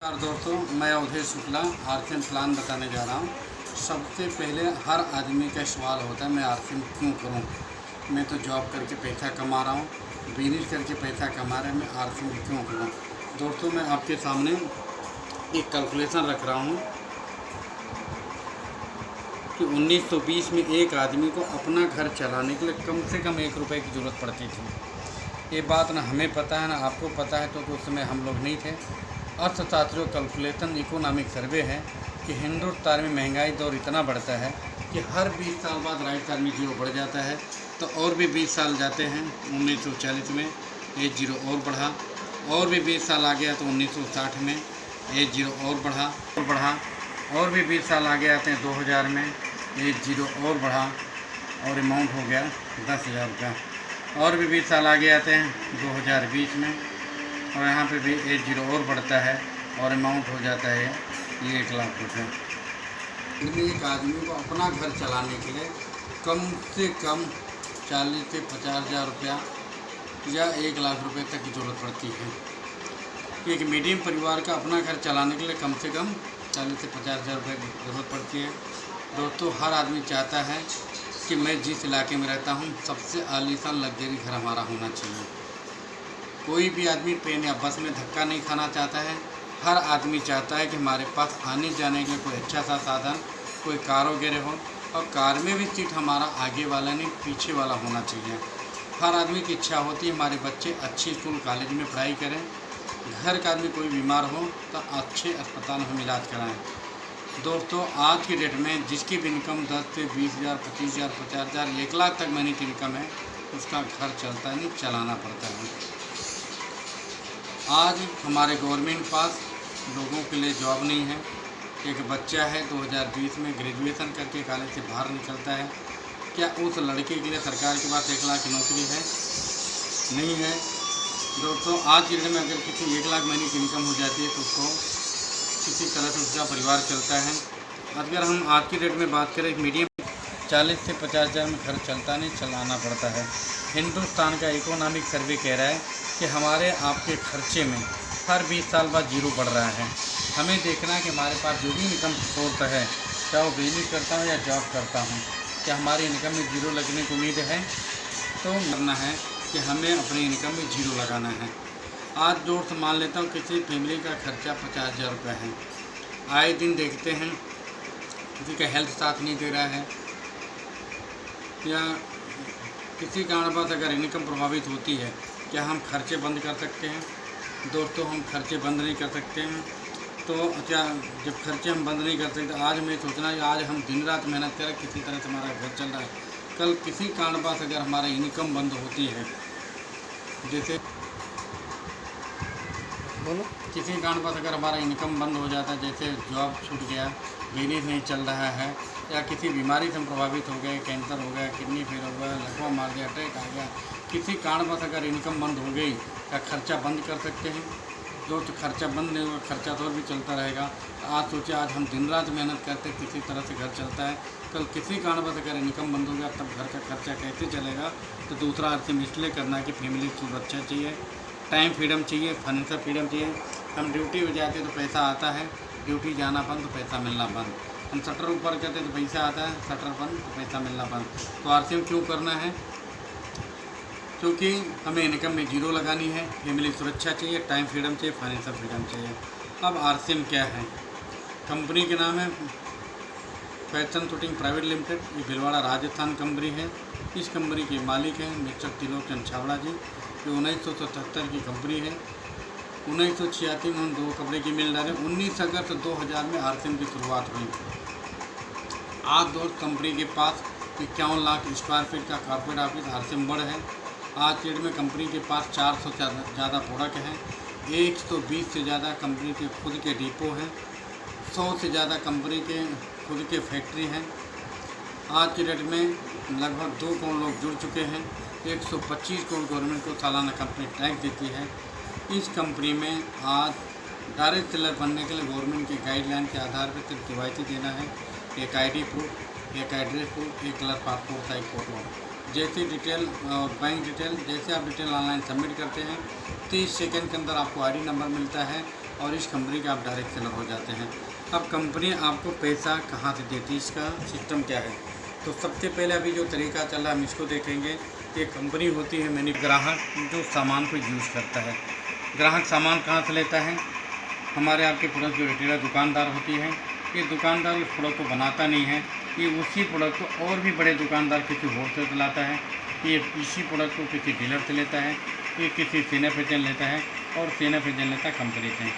नमस्कार दोस्तों, मैं अवधेश शुक्ला आर्थिक प्लान बताने जा रहा हूँ। सबसे पहले हर आदमी का सवाल होता है, मैं आर्थिक क्यों करूँ? मैं तो जॉब करके पैसा कमा रहा हूँ, बिजनेस करके पैसा कमा रहा है, मैं आर्थिक क्यों करूँ? दोस्तों, मैं आपके सामने एक कैलकुलेशन रख रहा हूँ कि 1920 में एक आदमी को अपना घर चलाने के लिए कम से कम 1 रुपये की ज़रूरत पड़ती थी। ये बात ना हमें पता है ना आपको पता है, तो उस समय हम लोग नहीं थे। अर्थशास्त्रियों कैलकुलेशन इकोनॉमिक सर्वे है कि हिंदुस्तान में महंगाई दौर इतना बढ़ता है कि हर 20 साल बाद राइट साइड में जीरो बढ़ जाता है। तो और भी 20 साल जाते हैं, 1940 में ये जीरो और बढ़ा, और भी 20 साल आ गया तो 1960 में ये जीरो और बढ़ा, और भी 20 साल आगे आते हैं 2000 में ये जीरो और बढ़ा और अमाउंट हो गया 10,000 रुपया। और भी 20 साल आगे आते हैं 2020 में और यहाँ पे भी एक जीरो और बढ़ता है और अमाउंट हो जाता है ये 1,00,000 रुपये। इनमें एक आदमी को अपना घर चलाने के लिए कम से कम 40 से 50,000 रुपया या 1,00,000 रुपये तक की ज़रूरत पड़ती है। एक मीडियम परिवार का अपना घर चलाने के लिए कम से कम 40 से 50,000 रुपये की ज़रूरत पड़ती है। दोस्तों, हर आदमी चाहता है कि मैं जिस इलाके में रहता हूँ सबसे आलीशान लग्जरी घर हमारा होना चाहिए। कोई भी आदमी ट्रेन या बस में धक्का नहीं खाना चाहता है। हर आदमी चाहता है कि हमारे पास आने जाने के लिए कोई अच्छा सा साधन, कोई कार वगैरह हो, और कार में भी सीट हमारा आगे वाला नहीं पीछे वाला होना चाहिए। हर आदमी की इच्छा होती है हमारे बच्चे अच्छी स्कूल कॉलेज में पढ़ाई करें, घर का आदमी कोई बीमार हो तो अच्छे अस्पताल में इलाज कराएं। दोस्तों, आज की डेट में जिसकी भी इनकम 10 से 20,000, 25,000, 50,000, 1,00,000 तक महीने की इनकम है, उसका घर चलता नहीं, चलाना पड़ता है। आज हमारे गवर्नमेंट पास लोगों के लिए जॉब नहीं है। एक बच्चा है 2020 में ग्रेजुएशन करके कॉलेज से बाहर निकलता है, क्या उस लड़के के लिए सरकार के पास 1,00,000 की नौकरी है? नहीं है। दोस्तों, आज के डेट में अगर किसी 1,00,000 महीने की इनकम हो जाती है तो उसको किसी तरह से उसका परिवार चलता है। अगर हम आज की डेट में बात करें, एक मीडियम 40 से 50,000 में घर चलता नहीं, चलाना पड़ता है। हिंदुस्तान का इकोनॉमिक सर्वे कह रहा है कि हमारे आपके खर्चे में हर 20 साल बाद जीरो बढ़ रहा है। हमें देखना है कि हमारे पास जो भी इनकम सोर्स है, चाहे वो बिजनेस करता हूँ या जॉब करता हूँ, क्या हमारी इनकम में जीरो लगने की उम्मीद है? तो करना है कि हमें अपनी इनकम में जीरो लगाना है। आज दोस्त मान लेता हूँ किसी फैमिली का खर्चा 50,000 रुपये है। आए दिन देखते हैं किसी का हेल्थ साथ नहीं दे रहा है या किसी कारणवश अगर इनकम प्रभावित होती है, क्या हम खर्चे बंद कर सकते हैं? दोस्तों, हम खर्चे बंद नहीं कर सकते हैं। तो क्या जब खर्चे हम बंद नहीं कर सकते, आज मैं सोचना कि आज हम दिन रात मेहनत करें, किसी तरह से हमारा घर चल रहा है, कल किसी कारणवश अगर हमारा इनकम बंद होती है, जैसे बोलो, किसी कारणवश अगर हमारा इनकम बंद हो जाता है, जैसे जॉब छूट गया, बिजनेस नहीं चल रहा है, या किसी बीमारी से हम प्रभावित हो गए, कैंसर हो गया, किडनी फेल हो गया, लकवा मार गया, अटैक आ गया, किसी कारणवश अगर इनकम बंद हो गई, क्या खर्चा बंद कर सकते हैं? जो तो खर्चा बंद नहीं होगा, खर्चा तो और भी चलता रहेगा। तो आज सोचे, आज हम दिन रात मेहनत करते, किसी तरह से घर चलता है, कल किसी कारणवश अगर इनकम बंद हो गया, तब घर का खर्चा कैसे चलेगा? तो दूसरा अर्थ में इसलिए करना है कि फैमिली की सुरक्षा चाहिए, टाइम फ्रीडम चाहिए, फाइनेंशियल फ्रीडम चाहिए। हम ड्यूटी हो जाते तो पैसा आता है, ड्यूटी जाना बंद तो पैसा मिलना बंद। हम शटर ऊपर करते तो पैसा आता है, शटर बंद तो पैसा मिलना बंद। तो आरसीएम क्यों करना है? क्योंकि हमें इनकम में जीरो लगानी है, फैमिली सुरक्षा चाहिए, टाइम फ्रीडम चाहिए, फाइनेंशियल फ्रीडम चाहिए। अब आरसीएम क्या है? कंपनी के नाम है फैशन शूटिंग प्राइवेट लिमिटेड। ये भिलवाड़ा राजस्थान कंपनी है। इस कंपनी के मालिक हैं मिस्टर त्रिलोक चंद छाबड़ा जी। ये 1977 की कंपनी है। 1986 में हम 2 कपड़े की मिल डाले। 19 अगस्त 2000 में आरसीएम की शुरुआत हुई। आज दोस्त कंपनी के पास 51 लाख स्क्वायर फीट का कॉर्पोरेट ऑफिस आरसीएम बड़ है। आज के डेट में कंपनी के पास 400 से ज़्यादा प्रोडक्ट हैं, 120 से ज़्यादा कंपनी के खुद के डिपो हैं, 100 से ज़्यादा कंपनी के खुद के फैक्ट्री हैं। आज की डेट में लगभग 2 करोड़ लोग जुड़ चुके हैं। 125 करोड़ गवर्नमेंट को सालाना कंपनी टैक्स देती है। इस कंपनी में आज डायरेक्ट सेलर बनने के लिए गवर्नमेंट के गाइडलाइन के आधार पर सिर्फ केवाईसी देना है, एक आईडी प्रूफ, एक एड्रेस प्रूफ, एक कलर पासपोर्ट साइज फ़ोटो। जैसे डिटेल बैंक डिटेल, जैसे आप डिटेल ऑनलाइन सबमिट करते हैं, 30 सेकंड के अंदर आपको आईडी नंबर मिलता है, और इस कंपनी के आप डायरेक्ट सेलर हो जाते हैं। अब कंपनी आपको पैसा कहाँ से देती है, इसका सिस्टम क्या है। तो सबसे पहले अभी जो तरीका चल रहा है हम इसको देखेंगे। ये कंपनी होती है मैंने ग्राहक जो सामान को यूज़ करता है। ग्राहक सामान कहाँ से लेता है, हमारे आपके प्रोडक्ट जो रिटेलर दुकानदार होती है, ये दुकानदार उस प्रोडक्ट को बनाता नहीं है, ये उसी प्रोडक्ट को और भी बड़े दुकानदार किसी होलसेल से लाता है, ये इसी प्रोडक्ट को किसी डीलर से लेता है, ये किसी सीनफ एजेंट लेता है और सीनफ एजेंट लेता है कंपनी से।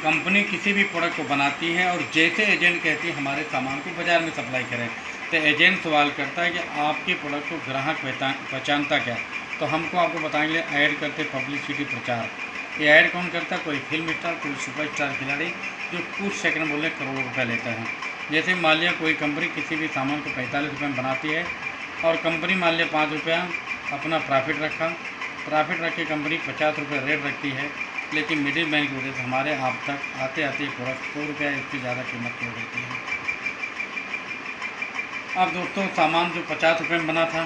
कंपनी किसी भी प्रोडक्ट को बनाती है और जैसे एजेंट कहती है हमारे सामान को बाज़ार में सप्लाई करें, तो एजेंट सवाल करता है कि आपके प्रोडक्ट को ग्राहक पहचानता क्या। तो हमको आपको बताएंगे ऐड करते पब्लिसिटी प्रचार। ये ऐड कौन करता है, कोई फिल्म स्टार, कोई सुपरस्टार खिलाड़ी जो कुछ सेकंड बोले करोड़ों रुपये लेता है। जैसे मान लिया कोई कंपनी किसी भी सामान को 45 रुपये में बनाती है और कंपनी मान लिया 5 रुपया अपना प्रॉफिट रख के कंपनी 50 रुपये रेट रखती है, लेकिन मिडिल मैन की वजह से हमारे आप तक आते आते प्रोडक्ट 100 रुपया इससे ज़्यादा कीमत हो देती है। अब दोस्तों सामान जो 50 रुपये में बना था,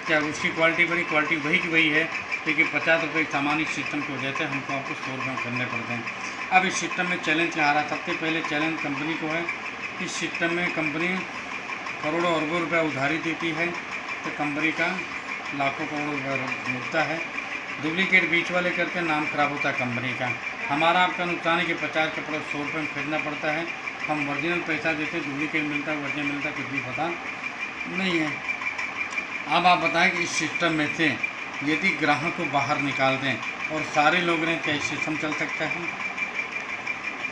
क्या उसकी क्वालिटी बड़ी, क्वालिटी वही की वही है, लेकिन 50 रुपये की सामान इस सिस्टम की वजह से हमको आपको 100 रुपये करने पड़ते हैं। अब इस सिस्टम में चैलेंज क्या आ रहा है, सबसे पहले चैलेंज कंपनी को है। इस सिस्टम में कंपनी करोड़ों अरबों रुपये उधारी देती है, तो कंपनी का लाखों करोड़ों रुपये मिलता है। डुप्लीकेट बीच वाले करके नाम खराब होता है कंपनी का। हमारा आपका नुकसान है कि 50 का प्रोडक्ट 100 रुपये में खरीदना पड़ता है, हम ओरिजिनल पैसा देते, डुप्लीकेट मिलता है, ओरिजिनल मिलता है, कुछ भी पता नहीं है। अब आप बताएं कि इस सिस्टम में से यदि ग्राहक को बाहर निकाल दें और सारे लोग रहें, क्या सिस्टम चल सकता है,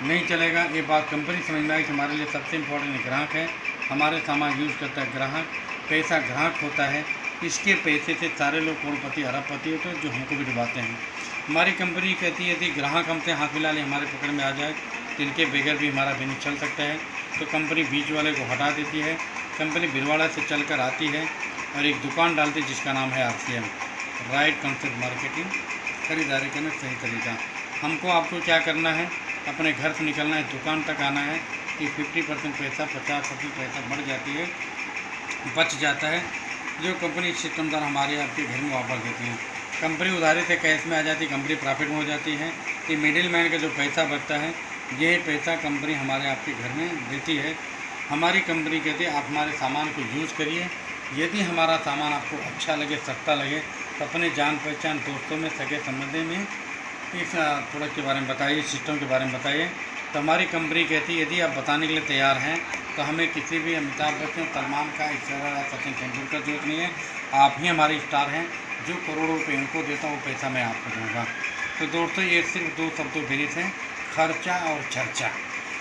नहीं चलेगा। ये बात कंपनी समझ में आई कि हमारे लिए सबसे इम्पोर्टेंट ग्राहक है, हमारे सामान यूज़ करता है ग्राहक, पैसा ग्राहक होता है, इसके पैसे से सारे लोग करोड़पति अरबपति होते हैं जो हमको भी डुबाते हैं। हमारी कंपनी कहती है यदि ग्राहक हमसे हाथ मिला ले, हमारे पकड़ में आ जाए, जिनके बगैर भी हमारा बिजनेस चल सकता है, तो कंपनी बीच वाले को हटा देती है। कंपनी भिलवाड़ा से चलकर आती है और एक दुकान डालती है जिसका नाम है RCM, राइट कॉन्सेप्ट मार्केटिंग, खरीदारी करना सही तरीका। हमको आपको क्या करना है, अपने घर से निकलना है, दुकान तक आना है कि 50% पैसा 50% पैसा बढ़ जाती है, बच जाता है, जो कंपनी सिस्टम द्वारा हमारे आपके घर में वापस देती है। कंपनी उधारी से कैश में आ जाती है, कंपनी प्रॉफिट में हो जाती है। ये मिडिल मैन का जो पैसा बचता है, ये पैसा कंपनी हमारे आपके घर में देती है। हमारी कंपनी कहती है आप हमारे सामान को यूज़ करिए, यदि हमारा सामान आपको अच्छा लगे, सस्ता लगे, तो अपने जान पहचान दोस्तों में, सगे संबंधी में इस प्रोडक्ट के बारे में बताइए, सिस्टम के बारे में बताइए। तो हमारी कंपनी कहती है यदि आप बताने के लिए तैयार हैं तो हमें किसी भी अमिताभ बच्चन, सलमान का, सचिन तेंदुलकर जरूरत नहीं है, आप ही हमारे स्टार हैं, जो करोड़ों रुपये उनको देता हूँ वो पैसा मैं आपको दूँगा। तो दोस्तों ये सिर्फ 2 शब्दों बेनिस हैं, खर्चा और चर्चा।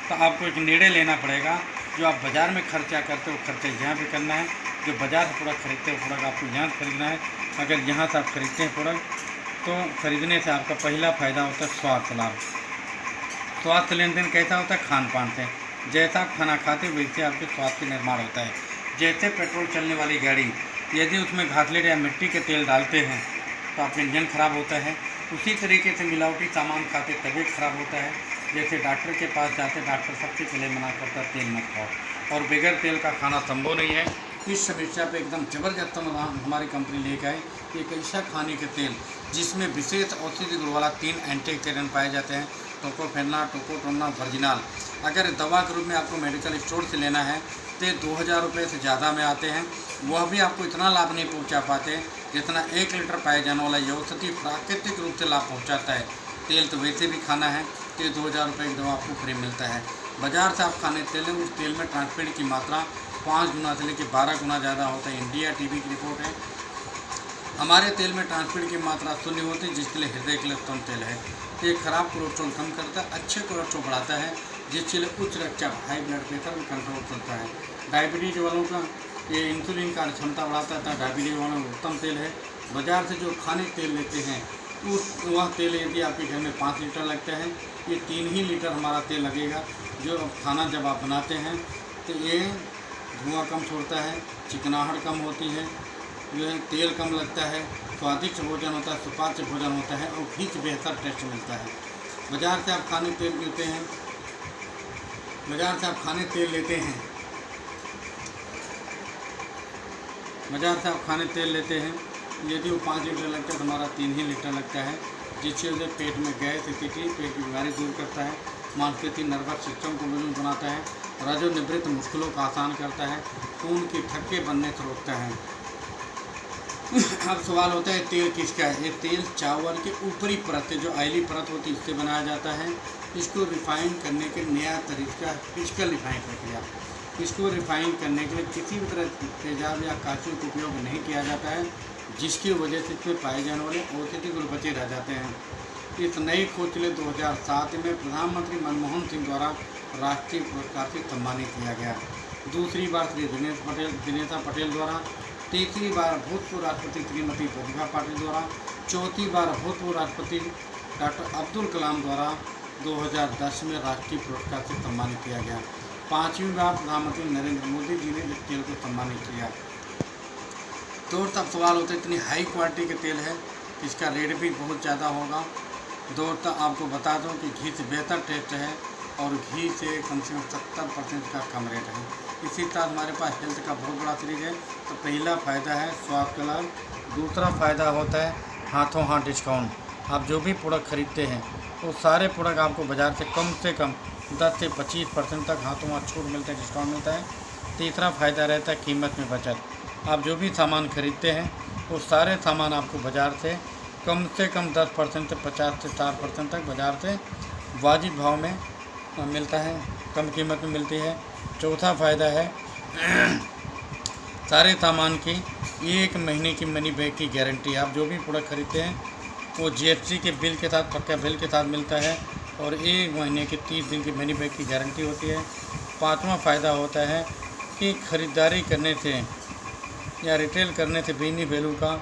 तो आपको एक निर्णय लेना पड़ेगा, जो आप बाज़ार में खर्चा करते हो खर्चा यहाँ पे करना है, जो बाज़ार से प्रोडक्ट खरीदते हो प्रोडक्ट आपको यहाँ से खरीदना है। अगर यहाँ से आप खरीदते हैं प्रोडक्ट, तो खरीदने से आपका पहला फ़ायदा होता है स्वास्थ्य लाभ। स्वास्थ्य लेन देन कैसा होता है, खान पान से। जैसा आप खाना खाते वैसे आपके स्वास्थ्य निर्माण होता है। जैसे पेट्रोल चलने वाली गाड़ी, यदि उसमें घासलेट या मिट्टी के तेल डालते हैं तो आपका इंजन खराब होता है। उसी तरीके से मिलावटी सामान खाते तबीयत खराब होता है। जैसे डॉक्टर के पास जाते, डॉक्टर सबसे पहले मना करता है तेल मत खाओ, और बगैर तेल का खाना संभव नहीं है। इस समस्या पे एकदम ज़बरदस्त समाधान हमारी कंपनी लेकर आए। एक ऐसा खाने के तेल जिसमें विशेष औषधि गुण वाला 3 एंटीऑक्सीडेंट पाए जाते हैं, टोकोफेना, टोकोटोना, वर्जिनाल। अगर दवा के रूप में आपको मेडिकल स्टोर से लेना है तो 2000 रुपये से ज़्यादा में आते हैं, वह भी आपको इतना लाभ नहीं पहुंचा पाते जितना 1 लीटर पाए जाने वाला ये औषधि प्राकृतिक रूप से लाभ पहुंचाता है। तेल तो वैसे भी खाना है तो 2000 रुपये की दवा आपको फ्री मिलता है। बाज़ार से आप खाने तेल हैं, उस तेल में ट्रांसपेरेंट की मात्रा 5 गुना से लेकर 12 गुना ज़्यादा होता है। इंडिया टीवी की रिपोर्ट है। हमारे तेल में ट्रांसपेरेंट की मात्रा 0 होती है, जिसके लिए हृदय के लिए उत्तम तेल है। ये खराब कोलेस्ट्रॉल कम करता है, अच्छे कोलेस्ट्रॉल बढ़ाता है, जिसके लिए उच्च रक्तचाप, हाई ब्लड प्रेशर भी कंट्रोल करता है। डायबिटीज वालों का ये इंसुलिन का क्षमता बढ़ाता है। डायबिटीज वालों का उत्तम तेल है। बाज़ार से जो खाने तेल लेते हैं वह तेल यदि आपके घर में 5 लीटर लगता है, ये 3 ही लीटर हमारा तेल लगेगा। जो खाना जब आप बनाते हैं तो ये धुआं कम छोड़ता है, चिकनाहट कम होती है, जो है तेल कम लगता है, स्वादिष्ट भोजन होता है, सुपाच्य भोजन होता है और भी बेहतर टेस्ट मिलता है। बाज़ार से आप खाने तेल लेते हैं, बाज़ार से आप खाने तेल लेते हैं, बाज़ार से आप खाने तेल लेते हैं, यदि वो 5 लीटर लगता है तो हमारा 3 ही लीटर लगता है। जिससे उसे पेट में गैस, एसिडिटी, पेट की बीमारी दूर करता है, मांसपेशी नर्वस सिस्टम को मजबूत बनाता है, रजोनिवृत्त मुश्किलों का आसान करता है, खून की थक्के बनने से रोकता है। अब सवाल होता है तेल किसका है? ये तेल चावल के ऊपरी परत से, जो ऑयली परत होती है, इससे बनाया जाता है। इसको रिफाइन करने के नया तरीका फिजिकल रिफाइन प्रक्रिया। इसको रिफाइन करने के लिए किसी भी तरह तेजाब या काजू का उपयोग नहीं किया जाता है, जिसकी वजह से इसमें पाए जाने वाले औषधि गुण बचे रह जाते हैं। इस नई खोज के लिए 2007 में प्रधानमंत्री मनमोहन सिंह द्वारा राष्ट्रीय पुरस्कार से सम्मानित किया गया। दूसरी बार श्री दिनेश पटेल द्वारा, तीसरी बार भूतपूर्व राष्ट्रपति श्रीमती प्रतिभा पाटिल द्वारा, चौथी बार भूतपूर्व राष्ट्रपति डॉक्टर अब्दुल कलाम द्वारा 2010 में राष्ट्रीय पुरस्कार से सम्मानित किया गया। पाँचवीं बार प्रधानमंत्री नरेंद्र मोदी जी ने इस तेल को सम्मानित किया। तो तब सवाल होता है, इतनी हाई क्वालिटी के तेल है, इसका रेट भी बहुत ज़्यादा होगा। दोस्तों आपको बता दूं कि घी से बेहतर टेस्ट है और घी से कम 70% का कम रेट है। इसी तरह हमारे पास हेल्थ का बहुत बड़ा सीरीज है। तो पहला फ़ायदा है स्वास्थ्य का लाभ, दूसरा फ़ायदा होता है हाथों हाथ डिस्काउंट। आप जो भी प्रोडक्ट खरीदते हैं वो सारे प्रोडक्ट आपको बाज़ार से कम 10 से 25% तक हाथों हाथ छूट मिलता है, डिस्काउंट मिलता है। तीसरा फ़ायदा रहता है कीमत में बचत। आप जो भी सामान खरीदते हैं वो सारे सामान आपको बाज़ार से कम 10% से 50 से 60% तक बाज़ार से वाजिब भाव में मिलता है, कम कीमत में मिलती है। चौथा फ़ायदा है सारे सामान की 1 महीने की मनी बैक की गारंटी। आप जो भी प्रोडक्ट खरीदते हैं वो GST के बिल के साथ, पक्का बिल के साथ मिलता है और 1 महीने की 30 दिन की मनी बैक की गारंटी होती है। पाँचवा फ़ायदा होता है कि ख़रीदारी करने से या रिटेल करने से बिजनेस वैल्यू का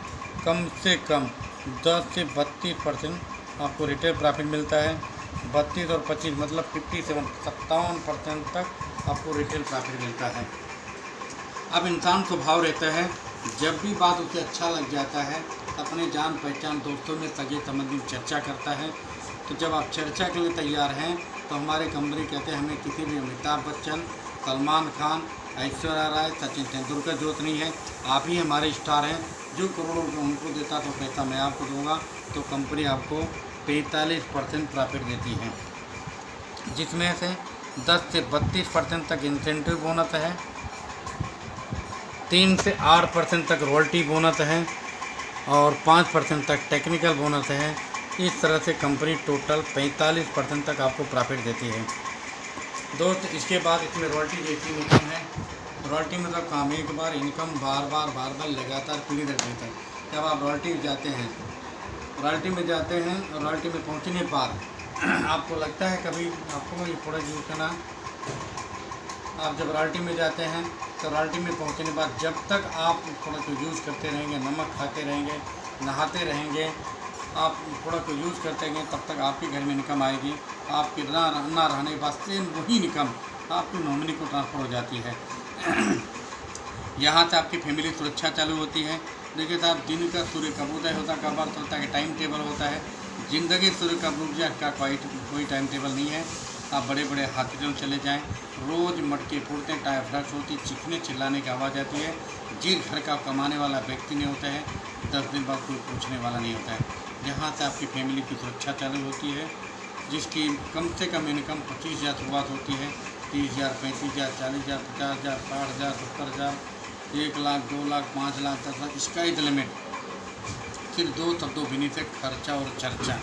कम से कम 10 से 32% आपको रिटेल प्रॉफिट मिलता है। 32 और 25 मतलब 57% तक आपको रिटेल प्रॉफिट मिलता है। अब इंसान स्वभाव रहता है, जब भी बात उसे अच्छा लग जाता है अपने जान पहचान दोस्तों में सगे संबंधी चर्चा करता है। तो जब आप चर्चा के लिए तैयार हैं तो हमारे कंपनी कहते हैं हमें किसी भी अमिताभ बच्चन, सलमान खान, ऐश्वर्या राय, सचिन तेंदुलकर जरूरत नहीं है, आप ही हमारे स्टार हैं। जो करोड़ों रुपये उनको देता तो पैसा मैं आपको दूंगा। तो कंपनी आपको 45% प्रॉफिट देती है, जिसमें से 10 से 32% तक इंसेंटिव बोनस है, 3 से 8% तक रॉयल्टी बोनस है और 5% तक टेक्निकल बोनस है। इस तरह से कंपनी टोटल 45% तक आपको प्रॉफिट देती है। दोस्त इसके बाद इसमें रॉयल्टी जैसी इनकम है। रॉयल्टी मतलब काम एक बार इनकम बार बार लगातार पीढ़ी दर पीढ़ी तक। जब आप रॉयल्टी में जाते हैं और रॉयल्टी में पहुंचने पर आपको लगता है कभी आपको ये प्रोडक्ट यूज़ करना, आप जब रॉयल्टी में जाते हैं तो रॉयल्टी में पहुंचने के बाद जब तक आप प्रोडक्ट को यूज़ करते रहेंगे, नमक खाते रहेंगे, नहाते रहेंगे, आप प्रोडक्ट को यूज़ करते रहेंगे, तब तक आपके घर में इनकम आएगी। आपके ना रहने के बाद सेम वही इनकम आपकी नॉमिनी को ट्रांसफ़र हो जाती है। यहाँ से आपकी फैमिली सुरक्षा चालू होती है। देखिए साहब, दिन का सूर्य कब उदय होता है, कब अर्थ होता है, टाइम टेबल होता है। ज़िंदगी सूर्य कब डूब जाए का कोई टाइम टेबल नहीं है। आप बड़े बड़े हॉस्पिटल चले जाएं, रोज़ मटके फूटते हैं, टाइफाइड होती, चीखने चिल्लाने की आवाज़ आती है। जिस घर का कमाने वाला व्यक्ति नहीं होता है 10 दिन बाद कोई पूछने वाला नहीं होता है। यहाँ से आपकी फैमिली की सुरक्षा चालू होती है, जिसकी कम से कम इनकम 25,000 शुरुआत होती है। 30,000, 35,000, 40,000, 50,000, 60,000, 70,000, 1 लाख, 2 लाख, 5 लाख, 10 लाख, इसका इज लिमिट। सिर्फ 2 शब्दों बिनी से खर्चा और चर्चा।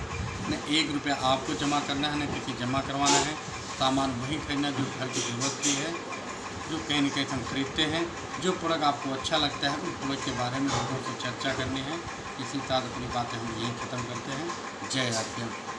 न 1 रुपया आपको जमा करना है, न किसी जमा करवाना है। सामान वही खरीदना जो घर की ज़रूरत की है, जो कहीं न कहीं हम खरीदते हैं। जो प्रोडक्ट आपको अच्छा लगता है उस प्रोडक्ट के बारे में लोगों से चर्चा करनी है। इसी साथ अपनी बातें हम यहीं ख़त्म करते हैं। जय आर।